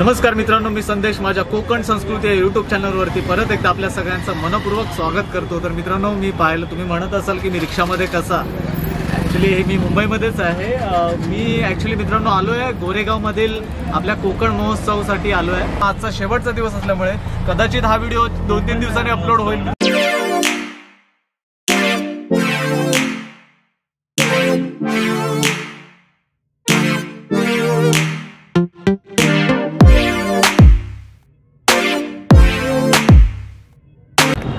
नमस्कार मित्रांनो, मी संदेश माझ्या कोकण संस्कृती या यूट्यूब चॅनलवरती परत एकदा आपल्या सगळ्यांचं मनपूर्वक स्वागत करतो। तर मित्रांनो, मी पाहिलं तुम्ही म्हणत असाल की मी रिक्षामध्ये कसा, ॲक्च्युली हे मी मुंबईमध्येच आहे। मी ॲक्च्युली मित्रांनो आलो आहे गोरेगावमधील आपल्या कोकण महोत्सवासाठी आलो आहे। आजचा शेवटचा दिवस असल्यामुळे कदाचित हा व्हिडिओ 2-3 दिवसांनी अपलोड होईल।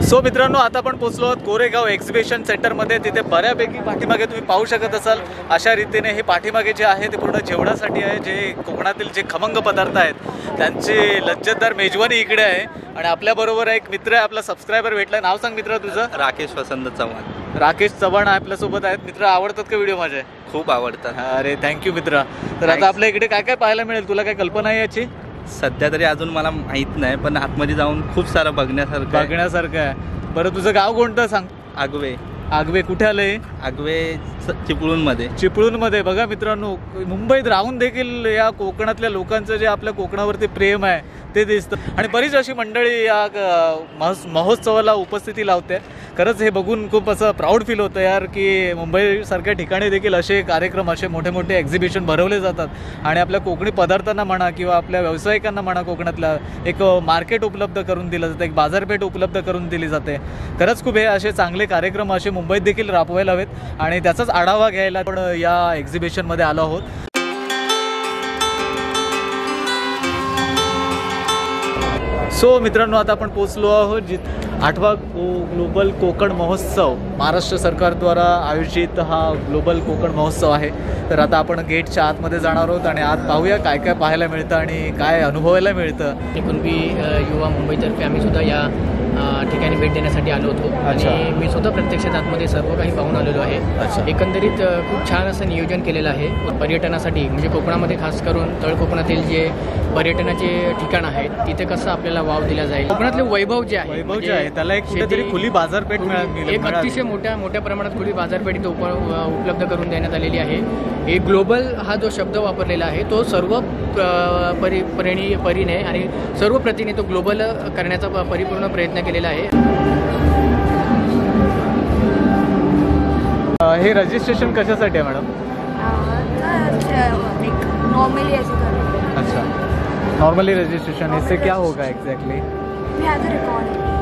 सो मित्रांनो, आता आपण पोहोचलो आहोत गोरेगाव एक्झिबिशन सेंटरमध्ये। तिथे बऱ्यापैकी पाठीमागे तुम्ही पाहू शकत असाल अशा रीतीने हे पाठीमागे जे आहे ते पूर्ण जेवणासाठी आहे। जे कोकणातील जे खमंग पदार्थ आहेत त्यांची लज्जतदार मेजवानी इकडे आहे। आणि आपल्याबरोबर एक मित्र आहे, आपला सबस्क्रायबर भेटला। नाव सांग मित्र तुझं? राकेश वसंत चव्हाण। राकेश चव्हाण आपल्यासोबत आहेत। मित्र, आवडतात का व्हिडिओ माझे? खूप आवडतात। अरे थँक्यू मित्र। तर आता आपल्या इकडे काय काय पाहायला मिळेल, तुला काय कल्पना आहे याची? सध्या तरी अजून मला माहित नाही, पण आतमध्ये जाऊन खूप सारं बघण्यासारखं आहे। बरं, तुझं गाव कोणतं सांग? आगवे। आगवे कुठे आलंय? आगवे चिपळूणमध्ये। चिपळूणमध्ये। बघा मित्रांनो, मुंबईत राहून देखील या कोकणातल्या लोकांचं जे आपल्या कोकणावरती प्रेम आहे ते दिसतं। आणि बरीच अशी मंडळी या महोत्सवाला उपस्थिती लावते। खरंच हे बघून खूप असं प्राऊड फील होतं यार, की मुंबईसारख्या ठिकाणी देखील असे कार्यक्रम, असे मोठे मोठे एक्झिबिशन भरवले जातात। आणि आपल्या कोकणी पदार्थांना म्हणा किंवा आपल्या व्यावसायिकांना म्हणा, कोकणातल्या एक मार्केट उपलब्ध करून दिलं जातं, एक बाजारपेठ उपलब्ध करून दिली जाते। खरंच खूप हे असे चांगले कार्यक्रम असे मुंबईत देखील राबवायला हवेत आणि त्याचाच आढावा घ्यायला आपण या एक्झिबिशनमध्ये आलो आहोत। सो मित्रांनो, आता आपण पोहोचलो आहोत 8वा ग्लोबल कोकण महोत्सव, महाराष्ट्र सरकारद्वारा आयोजित हा ग्लोबल कोकण महोत्सव आहे। तर आता आपण गेटच्या आतमध्ये जाणार आहोत आणि आत पाहूया काय काय पाहायला मिळतं आणि काय अनुभवायला मिळतं। कुणबी युवा मुंबईतर्फे आम्ही सुद्धा या ठिकाणी भेट देण्यासाठी आलो होतो आणि मी सुद्धा प्रत्यक्षात आतमध्ये सर्व काही पाहून आलेलो आहे। एकंदरीत खूप छान असं नियोजन केलेलं आहे पर्यटनासाठी। म्हणजे कोकणामध्ये खास करून तळ कोकणातील जे पर्यटनाचे ठिकाण आहेत तिथे कसं आपल्याला वाव दिला जाईल। कोकणातले वैभव जे आहे त्याला एक कुठेतरी खुली बाजारपेठ एक अतिशय मोठ्या प्रमाणात खुली बाजारपेठ उपलब्ध करून देण्यात आलेली आहे। हे ग्लोबल हा जो शब्द वापरलेला आहे तो सर्व परीने आणि सर्व प्रतीने तो ग्लोबल करण्याचा परिपूर्ण प्रयत्न केलेला आहे। हे रजिस्ट्रेशन कशासाठी आहे मॅडम? नॉर्मली अच्छा, नॉर्मली रजिस्ट्रेशन। इससे क्या होगा एग्जैक्टली?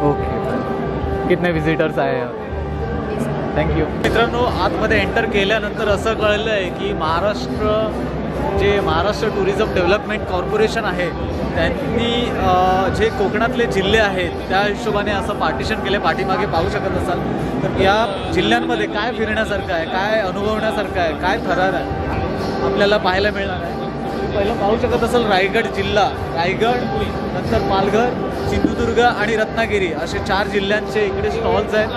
ओके, कितने विजिटर्स आए? थँक्यू। मित्रांनो, आतमध्ये एंटर केल्यानंतर असं कळलं आहे की महाराष्ट्र टुरिझम डेव्हलपमेंट कॉर्पोरेशन आहे त्यांनी जे कोकणातले जिल्हे आहेत त्या हिशोबाने असं पार्टिशन केले। पाठीमागे पाहू शकत असाल तर या जिल्ह्यांमध्ये काय फिरण्यासारखं आहे, काय अनुभवण्यासारखं आहे, काय थरार आहे आपल्याला पाहायला मिळणार आहे। पहिलं पाहू शकत असाल रायगड जिल्हा, रायगड, नंतर पालघर, सिंधुदुर्ग आणि रत्नागिरी असे 4 जिल्ह्यांचे इकडे स्टॉल्स आहेत।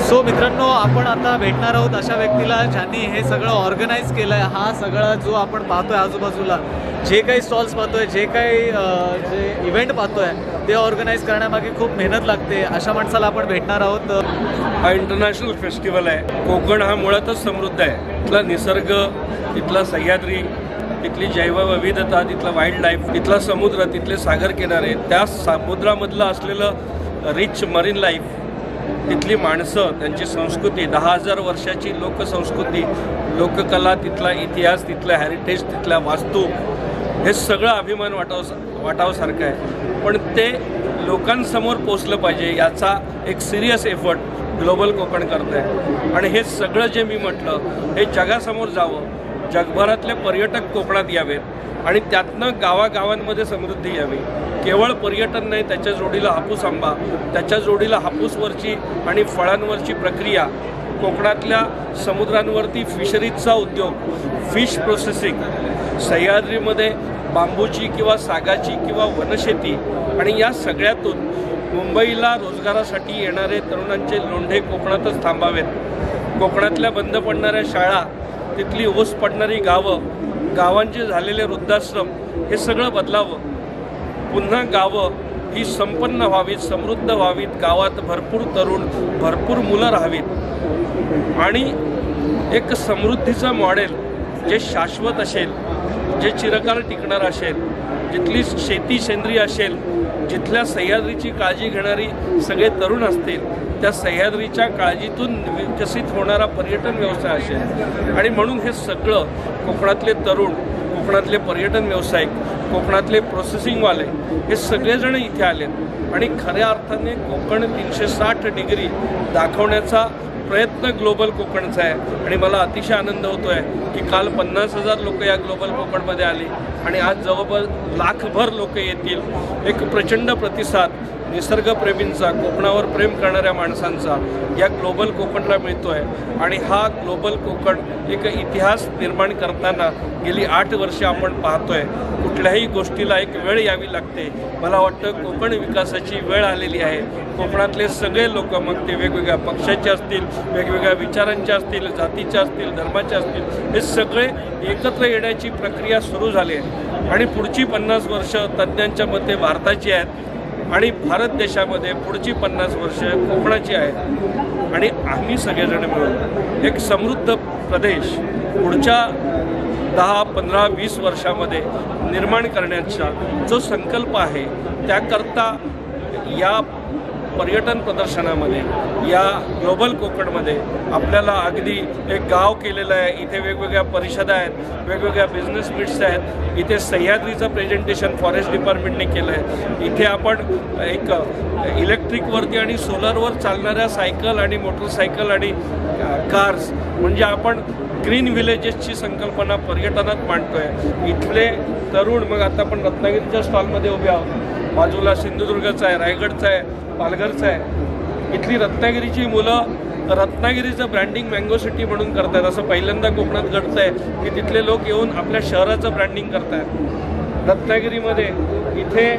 सो मित्रांनो, आपण आता भेटणार आहोत अशा व्यक्तीला ज्यांनी हे सगळं ऑर्गनाईज केलं आहे। हा सगळा जो आपण पाहतोय आजूबाजूला जे काही स्टॉल्स पाहतोय, जे काही जे इव्हेंट पाहतोय ते ऑर्गनाईज करण्यामागे खूप मेहनत लागते। अशा माणसाला आपण भेटणार आहोत। हा इंटरनॅशनल फेस्टिवल आहे। कोकण हा मुळातच समृद्ध आहे। इथला निसर्ग, इथला सह्याद्री, तिथली जैवविविधता, तिथला वाईल्ड लाईफ, तिथला समुद्र, तिथले सागर किनारे, त्या समुद्रामधलं असलेलं रिच मरीन लाईफ तिथली माणसं, त्यांची संस्कृती, 10,000 वर्षाची लोकसंस्कृती, लोककला, तिथला इतिहास, तिथलं हेरिटेज, तिथल्या वास्तू, हे सगळं अभिमान वाटावसारखं आहे. पण ते लोकांसमोर पोचलं पाहिजे याचा एक सिरियस एफर्ट ग्लोबल कोकण करत आहे. आणि हे सगळं जे मी म्हटलं हे जगासमोर जावं, जगभरातले पर्यटक कोकणात यावेत आणि त्यातनं गावागावांमध्ये समृद्धी यावी. केवळ पर्यटन नाही, त्याच्या जोडीला हापूस आंबा, त्याच्या जोडीला हापूसवरची आणि फळांवरची प्रक्रिया, कोकणातल्या समुद्रांवरती फिशरीजचा उद्योग, फिश प्रोसेसिंग, सह्याद्रीमध्ये बांबूची किंवा सागाची किंवा वनशेती, आणि या सगळ्यातून मुंबईला रोजगारासाठी येणारे तरुणांचे लोंढे कोकणातच थांबावेत. कोकणातल्या बंद पडणाऱ्या शाळा, तिथली ओस पडणारी गावं, गावांचे झालेले वृद्धाश्रम, हे सगळं बदलावं. पुन्हा गावं ही संपन्न व्हावीत, समृद्ध व्हावीत, गावात भरपूर तरुण, भरपूर मुलं राहावीत आणि एक समृद्धीचं मॉडेल जे शाश्वत असेल, जे चिरकाल टिकणार असेल, जिथली शेती सेंद्रिय असेल, जिथल्या सह्याद्रीची काळजी घेणारी सगळे तरुण असतील, त्या सह्याद्रीच्या काळजीतून विकसित होणारा पर्यटन व्यवसाय असेल. आणि म्हणून हे सगळं कोकणातले तरुण, कोकणातले पर्यटन व्यावसायिक, कोकणातले प्रोसेसिंगवाले, हे सगळेजण इथे आलेत आणि खऱ्या अर्थाने कोकण 360 डिग्री दाखवण्याचा प्रयत्न ग्लोबल कोकणचा आहे. आणि मला अतिशय आनंद होतो आहे की काल 50,000 लोक या ग्लोबल कोकणमध्ये आली आणि आज जवळपास लाखभर लोक येतील. एक प्रचंड प्रतिसाद निसर्गप्रेमींचा, कोकणावर प्रेम करणाऱ्या माणसांचा या ग्लोबल कोकणला मिळतो आहे. आणि हा ग्लोबल कोकण एक इतिहास निर्माण करताना गेली 8 वर्षे आपण पाहतो आहे. कुठल्याही गोष्टीला एक वेळ यावी लागते. मला वाटतं कोकण विकासाची वेळ आलेली आहे. कोकणातले सगळे लोक, मग ते वेगवेगळ्या पक्षाचे असतील, वेगवेगळ्या विचारांचे असतील, जातीचे असतील, धर्माचे असतील, हे सगळे एकत्र येण्याची प्रक्रिया सुरू झाली आहे. आणि पुढची 50 वर्ष तज्ज्ञांच्या मते भारताची आहेत आणि भारत देशामध्ये पुढची 50 वर्ष कोकणाची आहेत. आणि आम्ही सगळेजण मिळून एक समृद्ध प्रदेश पुढच्या 10, 15, 20 वर्षामध्ये निर्माण करण्याचा जो संकल्प आहे, त्याकरता या पर्यटन प्रदर्शनामध्ये, या ग्लोबल कोकणमध्ये आपल्याला अगदी एक गाव केलेलं आहे. इथे वेगवेगळ्या परिषदा आहेत, वेगवेगळ्या बिझनेस मीट्स आहेत. इथे सह्याद्रीचं प्रेझेंटेशन फॉरेस्ट डिपार्टमेंटने केलं आहे. इथे आपण एक इलेक्ट्रिकवरती आणि सोलरवर चालणाऱ्या सायकल आणि मोटरसायकल आणि कार्स, म्हणजे आपण ग्रीन विलेजेसची संकल्पना पर्यटनात मांडतोय. इथले तरुण, मग आता आपण रत्नागिरीच्या स्टॉलमध्ये उभे आहोत, बाजूला सिंधुदुर्गचा आहे, रायगडचा आहे, पालघरचा आहे. इथली रत्नागिरीची मुलं रत्नागिरीचं ब्रँडिंग मँगो सिटी म्हणून करतात. असं पहिल्यांदा कोकणात घडतं आहे की तिथले लोक येऊन आपल्या शहराचं ब्रँडिंग करतात. रत्नागिरीमध्ये इथे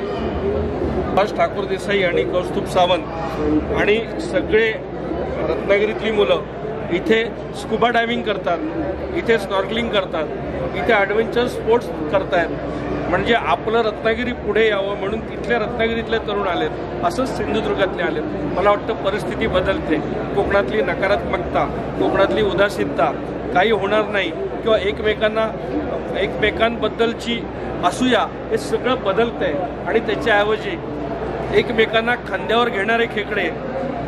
सुभाष ठाकूर देसाई आणि कौस्तुभ सावंत आणि सगळे रत्नागिरीतली मुलं इथे स्कुबा डायव्हिंग करतात, इथे स्नॉर्कलिंग करतात, इथे ॲडव्हेंचर स्पोर्ट्स करतायत. म्हणजे आपलं रत्नागिरी पुढे यावं म्हणून तिथल्या रत्नागिरीतले तरुण आलेत, असंच सिंधुदुर्गातले आलेत. मला वाटतं परिस्थिती बदलते. कोकणातली नकारात्मकता, कोकणातली उदासीनता काही होणार नाही किंवा एकमेकांबद्दलची असूया, हे सगळं बदलतंय. आणि त्याच्याऐवजी एकमेकांना खांद्यावर घेणारे खेकडे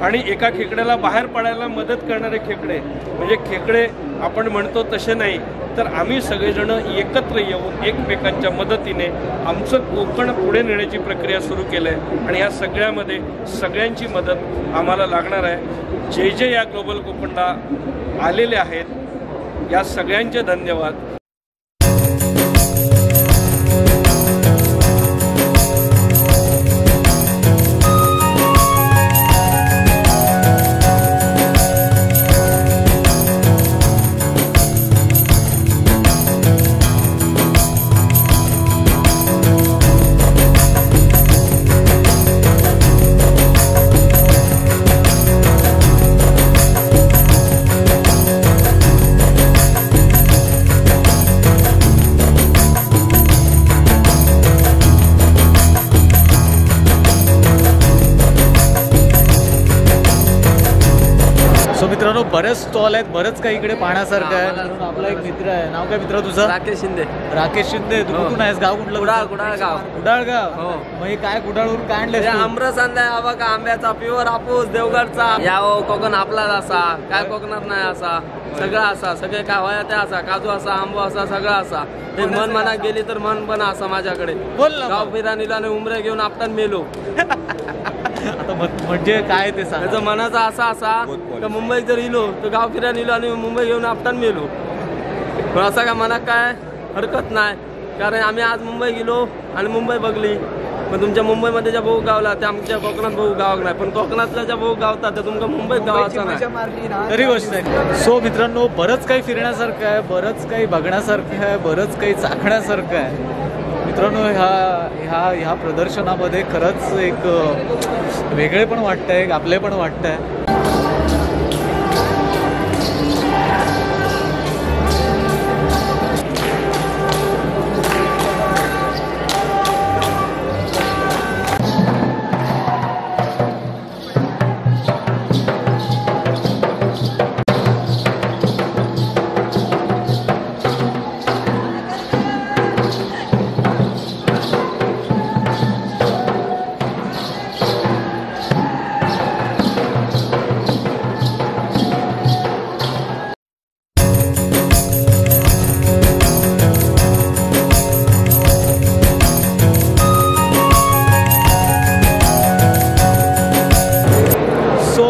आणि एका खेकड्याला बाहेर पडायला मदत करणारे खेकडे, म्हणजे खेकडे आपण म्हणतो तसे नाही, तर आम्ही सगळेजण एकत्र येऊन एकमेकांच्या मदतीने आमचं कोकण पुढे नेण्याची प्रक्रिया सुरू केली आहे. आणि या सगळ्यामध्ये सगळ्यांची मदत आम्हाला लागणार आहे. जे जे या ग्लोबल कोकणला आलेले आहेत, या सगळ्यांचे धन्यवाद. बरेच स्टॉल आहेत, बरंच काही इकडे पाहण्यासारखं आहे. मित्रांनो, आपला एक मित्र आहे. नाव काय मित्र तुझं? राकेश शिंदे. राकेश शिंदे. तू कुठून आहेस? गाव कुठलं? गाव. कुडाळगाव. मग हे काय कुडाळवरून काय आणलंय? आमरस आणलाय हा बघा, आंब्याचा प्युअर हापूस देवगडचा. या कोकण आपलाच असा, काय कोकणात नाही असा, सगळं असा, सगळे काय व्हाया ते असा, काजू असा, आंबो असा, सगळं असा. ते मन मनात गेली तर मन पण असा माझ्याकडे. बोल ना. गाव फिरानीला आणि उमरे घेऊन आपण मेलो. आता म्हणजे काय ते सांग. त्याचं मनाचा असा तर मुंबईत जर इलो तर गाव फिरायला इलो आणि मुंबई घेऊन आपटान मेलो. पण असं का मनात काय हरकत नाही, कारण आम्ही आज मुंबई गेलो आणि मुंबई बघली. पण तुमच्या मुंबईमध्ये ज्या भाऊ गावला त्या आमच्या कोकणात भाऊ गावाक नाही, पण कोकणातल्या ज्या भाऊ गावतात त्या तुमच्या मुंबईत गावाचा नाही. तरी गोष्ट आहे. सो मित्रांनो, बरंच काही फिरण्यासारखं आहे, बरंच काही बघण्यासारखं आहे, बरंच काही चाखण्यासारखं आहे. मित्रांनो, ह्या प्रदर्शनामध्ये खरंच एक वेगळे पण वाटतंय, एक आपले पण वाटतंय.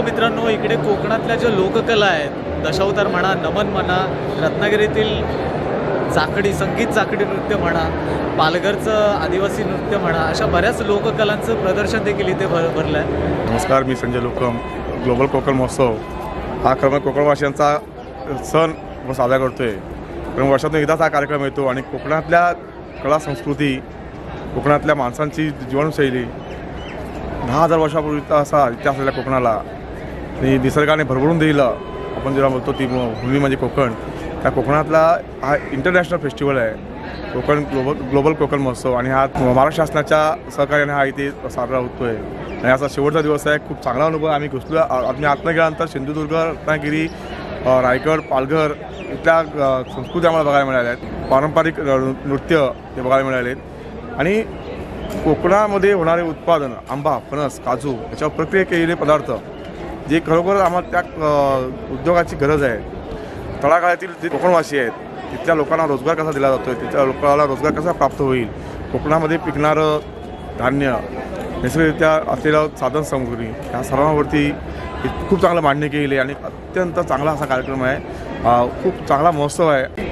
मित्रांनो, इकडे कोकणातल्या ज्या लोककला आहेत, दशावतार म्हणा, नमन म्हणा, रत्नागिरीतील चाकडी संगीत चाकडी नृत्य म्हणा, पालघरचं आदिवासी नृत्य म्हणा, अशा बऱ्याच लोककलांचं प्रदर्शन देखील इथे भरलं आहे. नमस्कार, मी संजय लोकम. ग्लोबल कोकण महोत्सव हा क्रम कोकणवासियांचा सण साजरा करतो आहे. कारण वर्षातून एकदाच हा कार्यक्रम येतो आणि कोकणातल्या कला संस्कृती, कोकणातल्या माणसांची जीवनशैली 10,000 वर्षापूर्वीचा असा इतिहास असलेल्या कोकणाला आणि निसर्गाने भरभरून दिलं. आपण जेव्हा बोलतो ती भूमी म्हणजे कोकण, त्या कोकणातला हा इंटरनॅशनल फेस्टिवल आहे कोकण ग्लोबल कोकण महोत्सव. आणि हा महाराष्ट्र शासनाच्या सहकार्याने हा इथे साजरा होतो आहे. आणि असा शेवटचा दिवस आहे. खूप चांगला अनुभव आम्ही घुसलो. आम्ही आत्ता गेल्यानंतर सिंधुदुर्ग, रत्नागिरी, रायगड, पालघर इथल्या संस्कृती आम्हाला बघायला मिळाल्या आहेत. पारंपरिक नृत्य हे बघायला मिळाले आहेत. आणि कोकणामध्ये होणारे उत्पादन आंबा, फणस, काजू याच्यावर प्रक्रिया केलेले पदार्थ जे खरोखर आम्हाला त्या उद्योगाची गरज आहे. तळागाळातील जे कोकणवासी आहेत तिथल्या लोकांना रोजगार कसा दिला जातो आहे, तिथल्या लोकांना रोजगार कसा प्राप्त होईल, कोकणामध्ये पिकणारं धान्य, नैसर्गिकरित्या असलेलं साधनसामुग्री ह्या सर्वांवरती खूप चांगलं मांडणी केली आणि अत्यंत चांगला असा कार्यक्रम आहे. खूप चांगला महोत्सव आहे.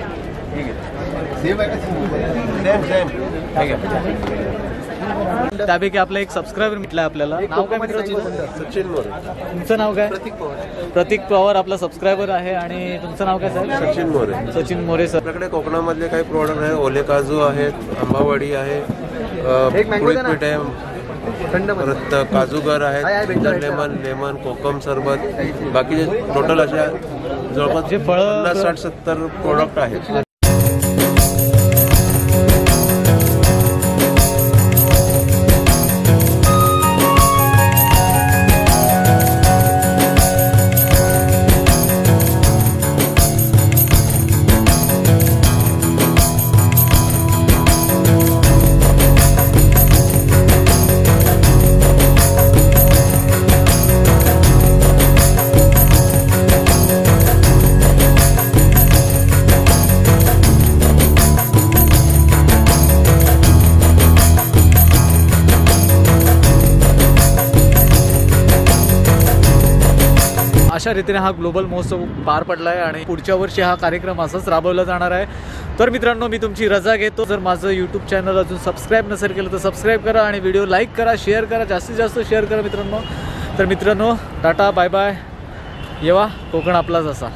त्यापैकी आपला एक सबस्क्रायबर मिळाला आपल्याला. नाव काय मित्र तुझं? सचिन मोरे. तुमचं नाव काय? प्रतीक पवार आपला सबस्क्रायबर आहे. आणि तुमचं नाव काय साहेब? सचिन मोरे. सचिन मोरे सर. आपल्याकडे कोकणामधले काही प्रोडक्ट आहेत. ओले काजू आहेत, आंबावडी आहे, कुळीत आहे, परत काजूगर आहेत, लेमन, कोकम सरबत, बाकीचे टोटल अशा जवळपास 50-60-70 प्रोडक्ट आहेत. अशा रीतीने हा ग्लोबल महोत्सव पार पडला आहे आणि पुढच्या वर्षी हा कार्यक्रम असाच राबवला जाणार आहे. तर मित्रांनो, मी तुमची रजा घेतो. जर माझं यूट्यूब चॅनल अजून सबस्क्राईब नसेल केलं तर सबस्क्राईब करा आणि व्हिडिओ लाईक करा, शेअर करा, जास्तीत जास्त शेअर करा मित्रांनो. तर मित्रांनो, टाटा, बाय बाय. येवा, कोकण आपलाच असा.